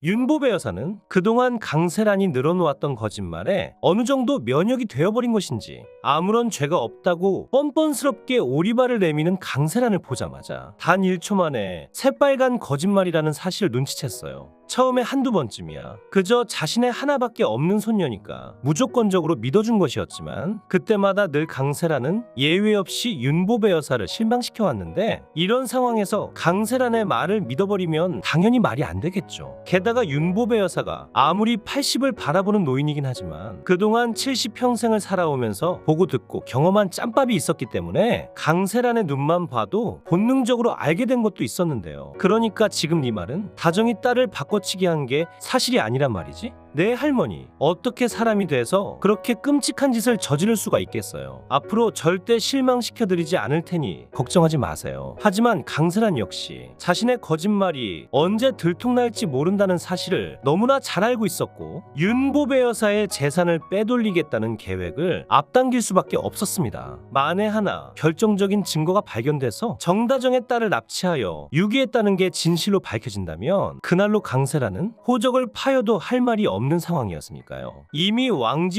윤보배 여사는 그동안 강세란이 늘어놓았던 거짓말에 어느 정도 면역이 되어버린 것인지 아무런 죄가 없다고 뻔뻔스럽게 오리발을 내미는 강세란을 보자마자 단 1초 만에 새빨간 거짓말이라는 사실을 눈치챘어요. 처음에 한두 번쯤이야. 그저 자신의 하나밖에 없는 손녀니까 무조건적으로 믿어준 것이었지만 그때마다 늘 강세란은 예외 없이 윤보배 여사를 실망시켜왔는데 이런 상황에서 강세란의 말을 믿어버리면 당연히 말이 안 되겠죠. 게다가 윤보배 여사가 아무리 80을 바라보는 노인이긴 하지만 그동안 70평생을 살아오면서 보고 듣고 경험한 짬밥이 있었기 때문에 강세란의 눈만 봐도 본능적으로 알게 된 것도 있었는데요. 그러니까 지금 네 말은 다정히 딸을 바꿔치기 한 게 사실이 아니란 말이지? 내 할머니 어떻게 사람이 돼서 그렇게 끔찍한 짓을 저지를 수가 있겠어요. 앞으로 절대 실망시켜드리지 않을 테니 걱정하지 마세요. 하지만 강세란 역시 자신의 거짓말이 언제 들통날지 모른다는 사실을 너무나 잘 알고 있었고 윤보배 여사의 재산을 빼돌리겠다는 계획을 앞당길 수밖에 없었습니다. 만에 하나 결정적인 증거가 발견돼서 정다정의 딸을 납치하여 유기했다는 게 진실로 밝혀진다면 그날로 강세란은 호적을 파여도 할 말이 없는 상황이었으니까요. 이미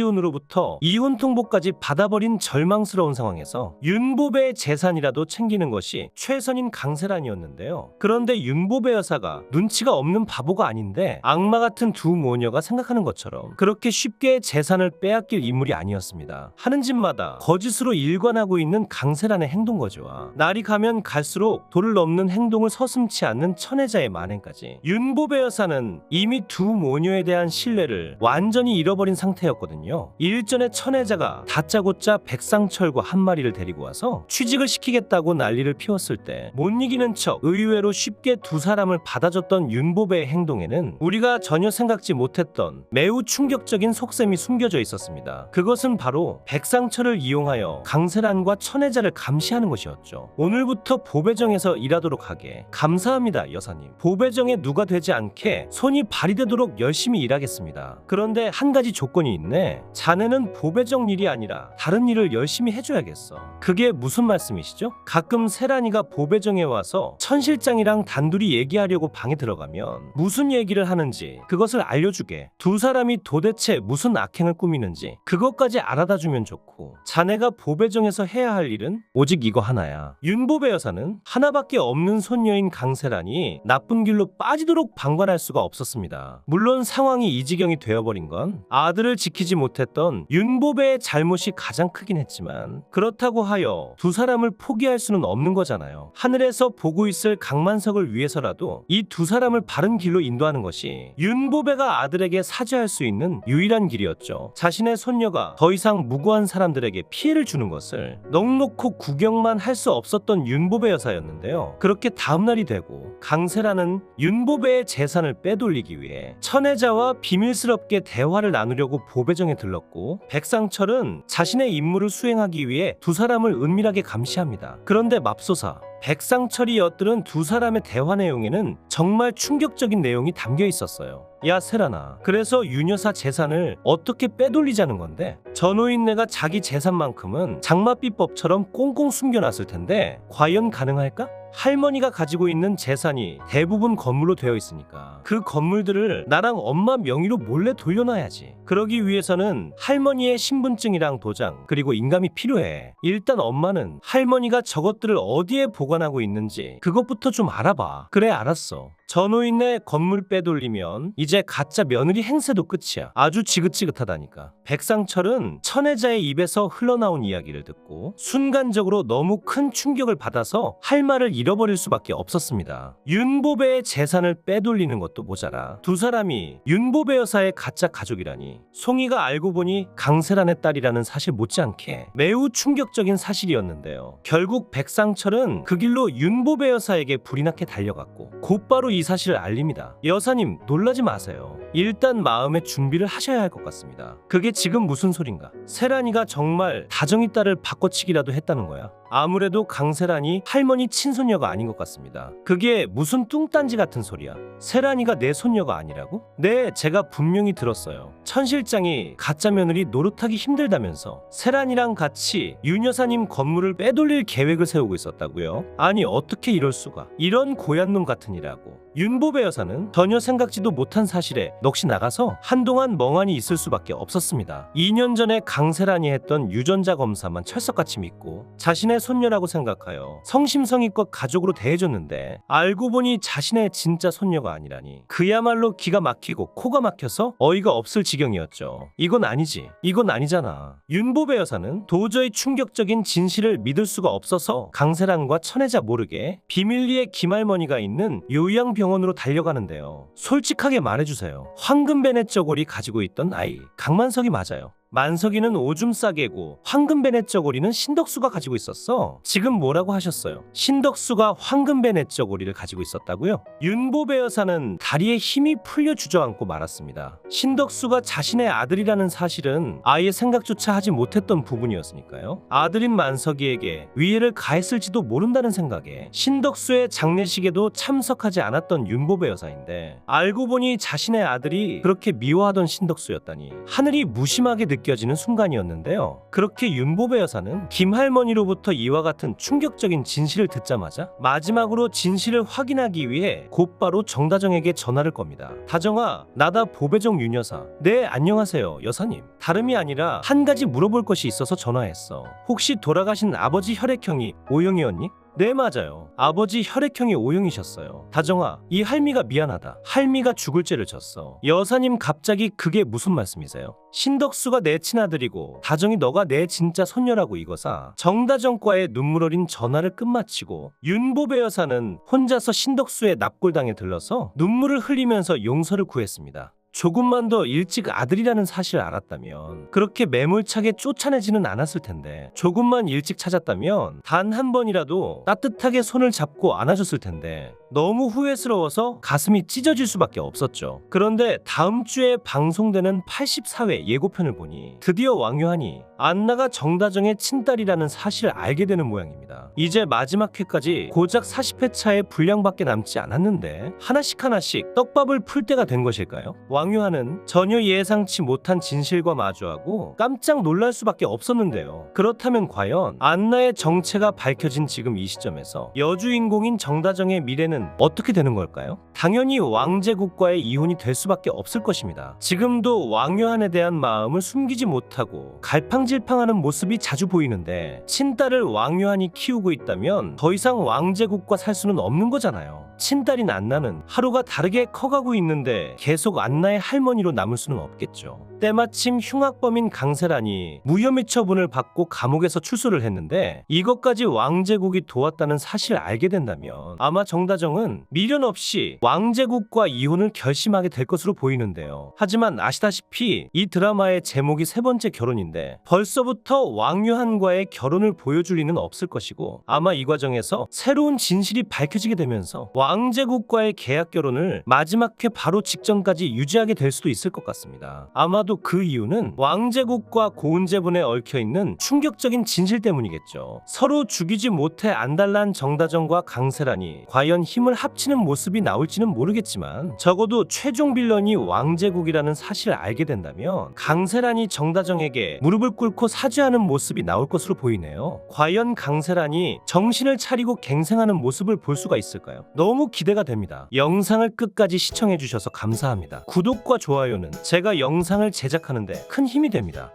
왕지훈으로부터 이혼 통보까지 받아버린 절망스러운 상황에서 윤보배의 재산이라도 챙기는 것이 최선인 강세란이었는데요. 그런데 윤보배 여사가 눈치가 없는 바보가 아닌데 악마 같은 두 모녀가 생각하는 것처럼 그렇게 쉽게 재산을 빼앗길 인물이 아니었습니다. 하는 짓마다 거짓으로 일관하고 있는 강세란의 행동 거지와 날이 가면 갈수록 도를 넘는 행동을 서슴지 않는 천혜자의 만행까지 윤보배 여사는 이미 두 모녀에 대한 신뢰를 완전히 잃어버린 상태였거든요. 일전에 천혜자가 다짜고짜 백상철과 한 마리를 데리고 와서 취직을 시키겠다고 난리를 피웠을 때 못 이기는 척 의외로 쉽게 두 사람을 받아줬던 윤보배의 행동에는 우리가 전혀 생각지 못했던 매우 충격적인 속셈이 숨겨져 있었습니다. 그것은 바로 백상철을 이용하여 강세란과 천혜자를 감시하는 것이었죠. 오늘부터 보배정에서 일하도록 하게. 감사합니다, 여사님. 보배정에 누가 되지 않게 손이 발휘되도록 열심히 일하겠습니다. 그런데 한 가지 조건이 있네. 자네는 보배정 일이 아니라 다른 일을 열심히 해줘야겠어. 그게 무슨 말씀이시죠? 가끔 세란이가 보배정에 와서 천 실장이랑 단둘이 얘기하려고 방에 들어가면 무슨 얘기를 하는지 그것을 알려주게. 두 사람이 도대체 무슨 악행을 꾸미는지 그것까지 알아다주면 좋고 자네가 보배정에서 해야 할 일은 오직 이거 하나야. 윤보배 여사는 하나밖에 없는 손녀인 강세란이 나쁜 길로 빠지도록 방관할 수가 없었습니다. 물론 상황이 이 지경이 되어버린 건 아들을 지키지 못했던 윤보배의 잘못이 가장 크긴 했지만 그렇다고 하여 두 사람을 포기할 수는 없는 거잖아요. 하늘에서 보고 있을 강만석을 위해서라도 이 두 사람을 바른 길로 인도하는 것이 윤보배가 아들에게 사죄할 수 있는 유일한 길이었죠. 자신의 손녀가 더 이상 무고한 사람들에게 피해를 주는 것을 넋놓고 구경만 할 수 없었던 윤보배 여사였는데요. 그렇게 다음날이 되고 강세란은 윤보배의 재산을 빼돌리기 위해 천혜자와 비밀스럽게 대화를 나누려고 보배정에 들렀고 백상철은 자신의 임무를 수행하기 위해 두 사람을 은밀하게 감시합니다. 그런데 맙소사 백상철이 엿들은 두 사람의 대화 내용에는 정말 충격적인 내용이 담겨 있었어요. 야 세란아, 그래서 윤여사 재산을 어떻게 빼돌리자는 건데? 저 노인네가 자기 재산만큼은 장마비법처럼 꽁꽁 숨겨놨을 텐데 과연 가능할까? 할머니가 가지고 있는 재산이 대부분 건물로 되어 있으니까 그 건물들을 나랑 엄마 명의로 몰래 돌려놔야지. 그러기 위해서는 할머니의 신분증이랑 도장 그리고 인감이 필요해. 일단 엄마는 할머니가 저것들을 어디에 보관하고 있는지 그것부터 좀 알아봐. 그래 알았어. 저 노인네 건물 빼돌리면 이제 가짜 며느리 행세도 끝이야. 아주 지긋지긋하다니까. 백상철은 천혜자의 입에서 흘러나온 이야기를 듣고 순간적으로 너무 큰 충격을 받아서 할 말을 잃어버릴 수밖에 없었습니다. 윤보배의 재산을 빼돌리는 것도 모자라 두 사람이 윤보배 여사의 가짜 가족이라니. 송이가 알고 보니 강세란의 딸이라는 사실 못지않게 매우 충격적인 사실이었는데요. 결국 백상철은 그 길로 윤보배 여사에게 불이 나게 달려갔고 곧바로 이 사실을 알립니다. 여사님 놀라지 마세요. 일단 마음의 준비를 하셔야 할 것 같습니다. 그게 지금 무슨 소린가? 세란이가 정말 다정이 딸을 바꿔치기라도 했다는 거야? 아무래도 강세란이 할머니 친손녀가 아닌 것 같습니다. 그게 무슨 뚱딴지 같은 소리야. 세란이가 내 손녀가 아니라고? 네, 제가 분명히 들었어요. 천 실장이 가짜 며느리 노릇하기 힘들다면서 세란이랑 같이 윤 여사님 건물을 빼돌릴 계획을 세우고 있었다고요? 아니 어떻게 이럴 수가. 이런 고얀 놈 같으니라고. 윤보배 여사는 전혀 생각지도 못한 사실에 넋이 나가서 한동안 멍하니 있을 수밖에 없었습니다. 2년 전에 강세란이 했던 유전자 검사만 철석같이 믿고 자신의 손녀라고 생각하여 성심성의껏 가족으로 대해줬는데 알고 보니 자신의 진짜 손녀가 아니라니. 그야말로 기가 막히고 코가 막혀서 어이가 없을 지경이었죠. 이건 아니지. 이건 아니잖아. 윤보배 여사는 도저히 충격적인 진실을 믿을 수가 없어서 강세란과 천혜자 모르게 비밀리에 김할머니가 있는 요양병원으로 달려가는데요. 솔직하게 말해주세요. 황금베넷 저고리 가지고 있던 아이 강만석이 맞아요. 만석이는 오줌 싸개고 황금베넷 저고리는 신덕수가 가지고 있었어. 지금 뭐라고 하셨어요? 신덕수가 황금베넷 저고리를 가지고 있었다고요? 윤보배 여사는 다리에 힘이 풀려 주저앉고 말았습니다. 신덕수가 자신의 아들이라는 사실은 아예 생각조차 하지 못했던 부분이었으니까요. 아들인 만석이에게 위해를 가했을지도 모른다는 생각에 신덕수의 장례식에도 참석하지 않았던 윤보배 여사인데 알고 보니 자신의 아들이 그렇게 미워하던 신덕수였다니 하늘이 무심하게 느껴지는 순간이었는데요. 그렇게 윤보배 여사는 김할머니로부터 이와 같은 충격적인 진실을 듣자마자 마지막으로 진실을 확인하기 위해 곧바로 정다정에게 전화를 겁니다. 다정아, 나다 보배정 윤 여사. 네, 안녕하세요 여사님. 다름이 아니라 한 가지 물어볼 것이 있어서 전화했어. 혹시 돌아가신 아버지 혈액형이 O형이었니? 네, 맞아요. 아버지 혈액형이 O형이셨어요. 다정아, 이 할미가 미안하다. 할미가 죽을 죄를 졌어. 여사님 갑자기 그게 무슨 말씀이세요? 신덕수가 내 친아들이고 다정이 너가 내 진짜 손녀라고 이거사. 정다정과의 눈물 어린 전화를 끝마치고 윤보배 여사는 혼자서 신덕수의 납골당에 들러서 눈물을 흘리면서 용서를 구했습니다. 조금만 더 일찍 아들이라는 사실을 알았다면 그렇게 매몰차게 쫓아내지는 않았을 텐데, 조금만 일찍 찾았다면 단 한 번이라도 따뜻하게 손을 잡고 안아줬을 텐데 너무 후회스러워서 가슴이 찢어질 수밖에 없었죠. 그런데 다음 주에 방송되는 84회 예고편을 보니 드디어 왕유한이 안나가 정다정의 친딸이라는 사실을 알게 되는 모양입니다. 이제 마지막 회까지 고작 40회 차에 분량밖에 남지 않았는데 하나씩 떡밥을 풀 때가 된 것일까요? 왕유한은 전혀 예상치 못한 진실과 마주하고 깜짝 놀랄 수밖에 없었는데요. 그렇다면 과연 안나의 정체가 밝혀진 지금 이 시점에서 여주인공인 정다정의 미래는 어떻게 되는 걸까요? 당연히 왕제국과의 이혼이 될 수밖에 없을 것입니다. 지금도 왕유한에 대한 마음을 숨기지 못하고 갈팡질팡하는 모습이 자주 보이는데 친딸을 왕유한이 키우고 있다면 더 이상 왕제국과 살 수는 없는 거잖아요. 친딸인 안나는 하루가 다르게 커가고 있는데 계속 안나의 할머니로 남을 수는 없겠죠. 때마침 흉악범인 강세란이 무혐의 처분을 받고 감옥에서 출소를 했는데 이것까지 왕제국이 도왔다는 사실을 알게 된다면 아마 정다정은 미련 없이 왕제국과 이혼을 결심하게 될 것으로 보이는데요. 하지만 아시다시피 이 드라마의 제목이 세 번째 결혼인데 벌써부터 왕유한과의 결혼을 보여줄 리는 없을 것이고 아마 이 과정에서 새로운 진실이 밝혀지게 되면서 왕제국과의 계약 결혼을 마지막 회 바로 직전까지 유지하게 될 수도 있을 것 같습니다. 아마도 그 이유는 왕제국과 고은제분에 얽혀있는 충격적인 진실 때문이겠죠. 서로 죽이지 못해 안달난 정다정과 강세란이 과연 힘을 합치는 모습이 나올지는 모르겠지만 적어도 최종 빌런이 왕제국이라는 사실을 알게 된다면 강세란이 정다정에게 무릎을 꿇고 사죄하는 모습이 나올 것으로 보이네요. 과연 강세란이 정신을 차리고 갱생하는 모습을 볼 수가 있을까요? 너무 기대가 됩니다. 영상을 끝까지 시청해주셔서 감사합니다. 구독과 좋아요는 제가 영상을 제작하는데 큰 힘이 됩니다.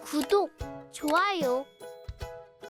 구독, 좋아요